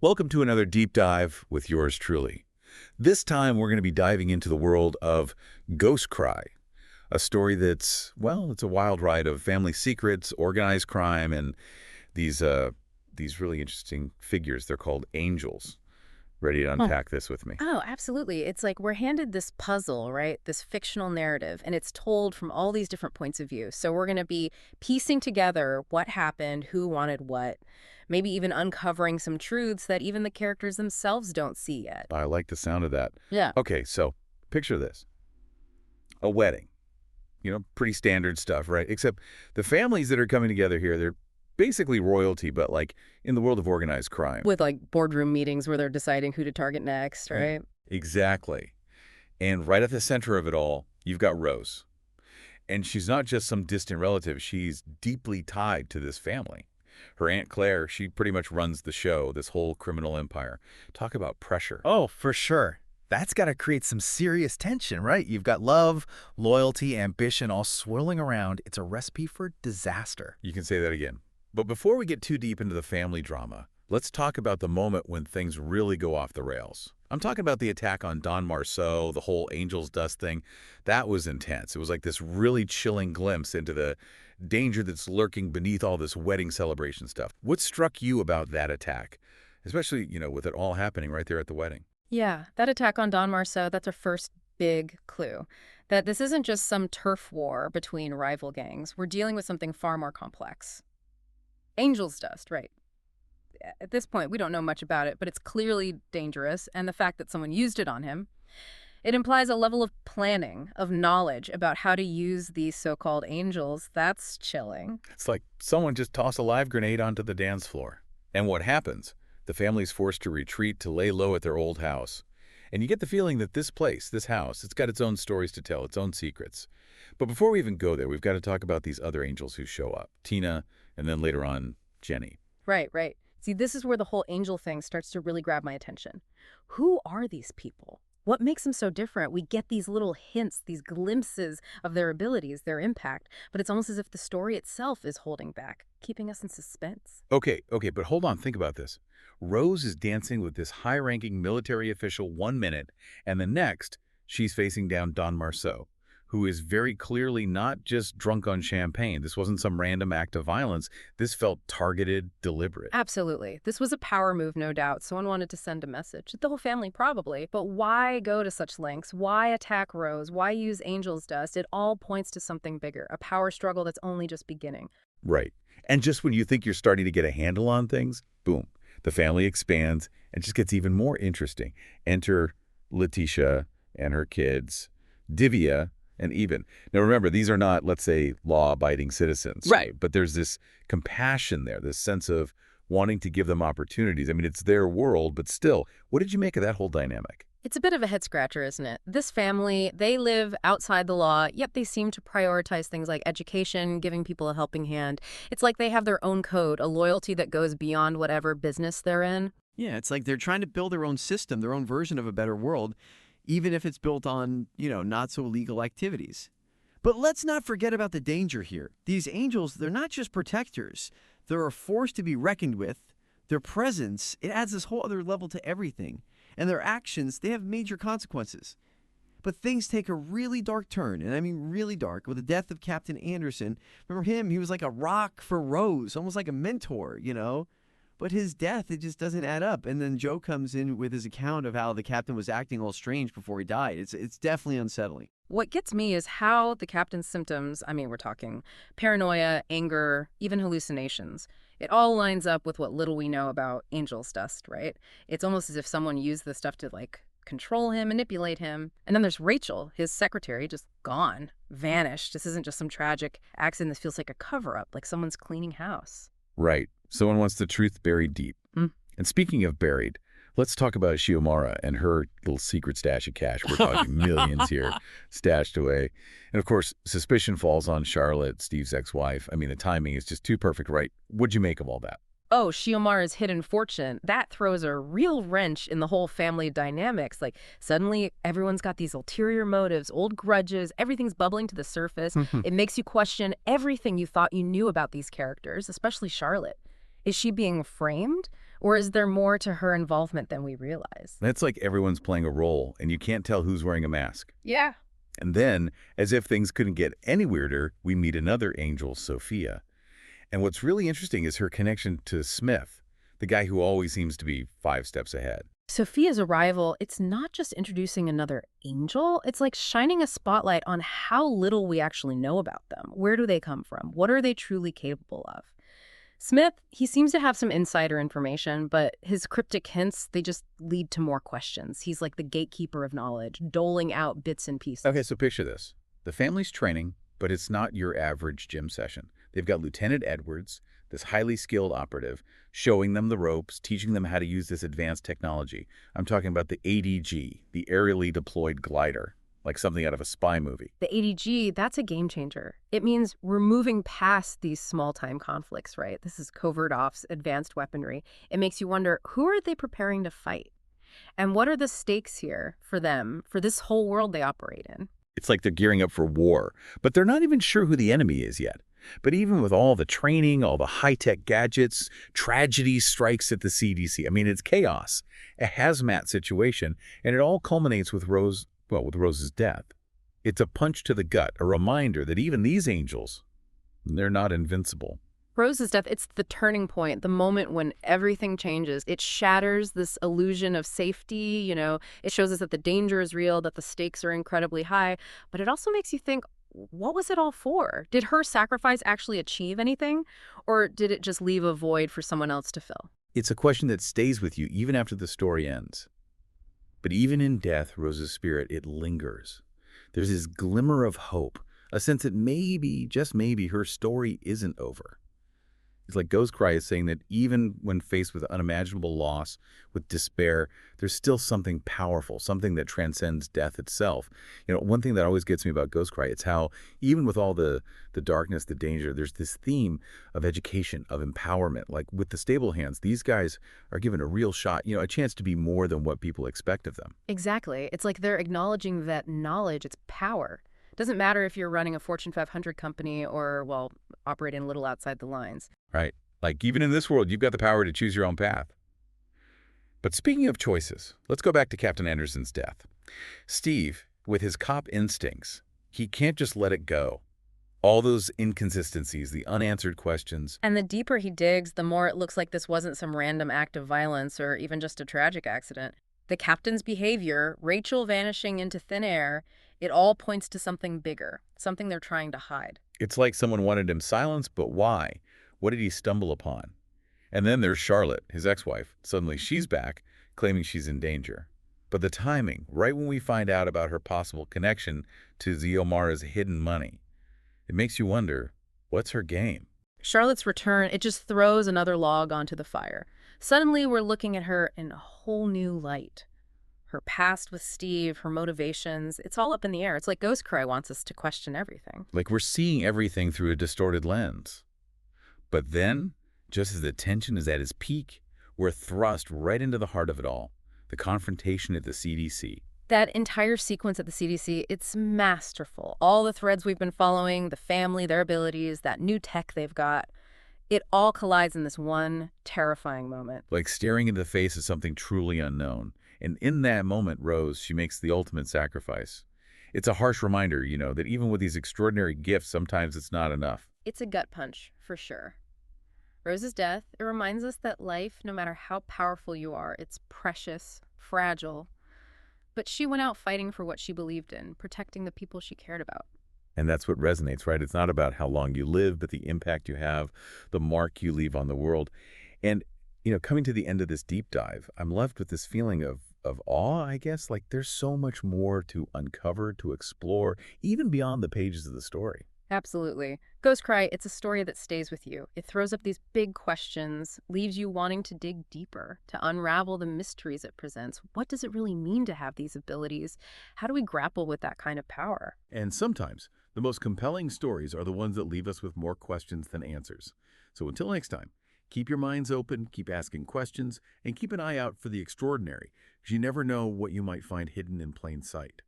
Welcome to another deep dive with yours truly. This time we're going to be diving into the world of Ghost Cry, a story that's, well, it's a wild ride of family secrets, organized crime, and these these really interesting figures. They're called angels. Ready to Oh, unpack this with me? oh, absolutely. It's like we're handed this puzzle, right? This fictional narrative, and it's told from all these different points of view. So we're going to be piecing together what happened, who wanted what, maybe even uncovering some truths that even the characters themselves don't see yet. I like the sound of that. Yeah. Okay, so picture this. A wedding. Pretty standard stuff, right? Except the families that are coming together here, they're basically royalty, but like in the world of organized crime. With like boardroom meetings where they're deciding who to target next, right? Exactly. And right at the center of it all, you've got Rose. And she's not just some distant relative. She's deeply tied to this family. Her Aunt Claire, she pretty much runs the show, this whole criminal empire. Talk about pressure. Oh, for sure. That's got to create some serious tension, right? You've got love, loyalty, ambition all swirling around. It's a recipe for disaster. You can say that again. But before we get too deep into the family drama, let's talk about the moment when things really go off the rails. I'm talking about the attack on Don Marceau, the whole Angel's Dust thing. That was intense. It was like this really chilling glimpse into the danger that's lurking beneath all this wedding celebration stuff. What struck you about that attack? Especially, with it all happening right there at the wedding. Yeah, that attack on Don Marceau, that's our first big clue. That this isn't just some turf war between rival gangs. We're dealing with something far more complex. Angel's dust, right. At this point, we don't know much about it, but it's clearly dangerous, and the fact that someone used it on him, it implies a level of planning, of knowledge about how to use these so-called angels. That's chilling. It's like someone just tossed a live grenade onto the dance floor. And what happens? The family's forced to retreat to lay low at their old house. And you get the feeling that this place, this house, it's got its own stories to tell, its own secrets. But before we even go there, we've got to talk about these other angels who show up. Tina, and then later on, Jenny. Right, right. See, this is where the whole angel thing starts to really grab my attention. Who are these people? What makes them so different? We get these little hints, these glimpses of their abilities, their impact, but it's almost as if the story itself is holding back, keeping us in suspense. Okay, but hold on, think about this. Rose is dancing with this high-ranking military official 1 minute, and the next, she's facing down Don Marceau, who is very clearly not just drunk on champagne. This wasn't some random act of violence. This felt targeted, deliberate. Absolutely. This was a power move, no doubt. Someone wanted to send a message. The whole family, probably. But why go to such lengths? Why attack Rose? Why use Angel's Dust? It all points to something bigger, a power struggle that's only just beginning. Right. And just when you think you're starting to get a handle on things, boom, the family expands and just gets even more interesting. Enter Letitia and her kids, Divya, and even. Now remember, these are not, let's say, law-abiding citizens. Right. But there's this compassion there, this sense of wanting to give them opportunities. I mean, it's their world, but still, what did you make of that whole dynamic? It's a bit of a head-scratcher, isn't it? This family, they live outside the law, yet they seem to prioritize things like education, giving people a helping hand. It's like they have their own code, a loyalty that goes beyond whatever business they're in. Yeah, it's like they're trying to build their own system, their own version of a better world, even if it's built on, not so legal activities. But let's not forget about the danger here. These angels, they're not just protectors. They're a force to be reckoned with. Their presence, it adds this whole other level to everything. And their actions, they have major consequences. But things take a really dark turn, and I mean really dark, with the death of Captain Anderson. Remember him? He was like a rock for Rose, almost like a mentor, But his death, it just doesn't add up. And then Joe comes in with his account of how the captain was acting all strange before he died. It's definitely unsettling. What gets me is how the captain's symptoms, I mean, we're talking paranoia, anger, even hallucinations. It all lines up with what little we know about Angel's Dust, right? It's almost as if someone used the stuff to, control him, manipulate him. And then there's Rachel, his secretary, just gone, vanished. This isn't just some tragic accident. This feels like a cover-up, like someone's cleaning house. Right. Someone wants the truth buried deep. Mm. And speaking of buried, let's talk about Shiomara and her little secret stash of cash. We're talking millions here stashed away. And of course, suspicion falls on Charlotte, Steve's ex-wife. I mean, the timing is just too perfect, right? What'd you make of all that? Oh, Shiomara's hidden fortune, that throws a real wrench in the whole family dynamics. Like, suddenly everyone's got these ulterior motives, old grudges, everything's bubbling to the surface. It makes you question everything you thought you knew about these characters, especially Charlotte. Is she being framed? Or is there more to her involvement than we realize? It's like everyone's playing a role, and you can't tell who's wearing a mask. Yeah. And then, as if things couldn't get any weirder, we meet another angel, Sophia. And what's really interesting is her connection to Smith, the guy who always seems to be 5 steps ahead. Sophia's arrival, it's not just introducing another angel, it's like shining a spotlight on how little we actually know about them. Where do they come from? What are they truly capable of? Smith, he seems to have some insider information, but his cryptic hints, they just lead to more questions. He's like the gatekeeper of knowledge, doling out bits and pieces. Okay, so picture this. The family's training, but it's not your average gym session. They've got Lieutenant Edwards, this highly skilled operative, showing them the ropes, teaching them how to use this advanced technology. I'm talking about the ADG, the aerially deployed glider, like something out of a spy movie. The ADG, that's a game changer. It means we're moving past these small-time conflicts, right? This is covert ops, advanced weaponry. It makes you wonder, who are they preparing to fight? And what are the stakes here for them, for this whole world they operate in? It's like they're gearing up for war, but they're not even sure who the enemy is yet. But even with all the training, all the high-tech gadgets, tragedy strikes at the CDC. I mean, it's chaos, a hazmat situation, and it all culminates with Rose's death. It's a punch to the gut, a reminder that even these angels, they're not invincible. Rose's death, it's the turning point, the moment when everything changes. It shatters this illusion of safety, It shows us that the danger is real, that the stakes are incredibly high, but it also makes you think, what was it all for? Did her sacrifice actually achieve anything, or did it just leave a void for someone else to fill? It's a question that stays with you even after the story ends. But even in death, Rose's spirit, it lingers. There's this glimmer of hope, a sense that maybe, just maybe, her story isn't over. It's like Ghostcry is saying that even when faced with unimaginable loss, with despair, there's still something powerful, something that transcends death itself. One thing that always gets me about Ghostcry, it's how even with all the darkness, the danger, there's this theme of education, of empowerment. Like with the Stable Hands, these guys are given a real shot, a chance to be more than what people expect of them. Exactly. It's like they're acknowledging that knowledge, it's power. Doesn't matter if you're running a Fortune 500 company or, well, operating a little outside the lines. Right. Like even in this world, you've got the power to choose your own path. But speaking of choices, let's go back to Captain Anderson's death. Steve, with his cop instincts, he can't just let it go. All those inconsistencies, the unanswered questions. And the deeper he digs, the more it looks like this wasn't some random act of violence or even just a tragic accident. The captain's behavior, Rachel vanishing into thin air, it all points to something bigger, something they're trying to hide. It's like someone wanted him silenced, but why? What did he stumble upon? And then there's Charlotte, his ex-wife. Suddenly she's back, claiming she's in danger. But the timing, right when we find out about her possible connection to Xiomara's hidden money, it makes you wonder, what's her game? Charlotte's return, it just throws another log onto the fire. Suddenly we're looking at her in a whole new light. Her past with Steve, her motivations, it's all up in the air. It's like Ghostcry wants us to question everything. Like we're seeing everything through a distorted lens. But then, just as the tension is at its peak, we're thrust right into the heart of it all, the confrontation at the CDC. That entire sequence at the CDC, it's masterful. All the threads we've been following, the family, their abilities, that new tech they've got, it all collides in this one terrifying moment. Like staring into the face of something truly unknown. And in that moment, Rose, she makes the ultimate sacrifice. It's a harsh reminder, that even with these extraordinary gifts, sometimes it's not enough. It's a gut punch, for sure. Rose's death, it reminds us that life, no matter how powerful you are, it's precious, fragile. But she went out fighting for what she believed in, protecting the people she cared about. And that's what resonates, right? It's not about how long you live, but the impact you have, the mark you leave on the world. And, coming to the end of this deep dive, I'm left with this feeling of awe, I guess. Like there's so much more to uncover, to explore, even beyond the pages of the story. Absolutely. Ghostcry, it's a story that stays with you. It throws up these big questions, leaves you wanting to dig deeper, to unravel the mysteries it presents. What does it really mean to have these abilities? How do we grapple with that kind of power? And sometimes the most compelling stories are the ones that leave us with more questions than answers. So until next time, keep your minds open, keep asking questions, and keep an eye out for the extraordinary, because you never know what you might find hidden in plain sight.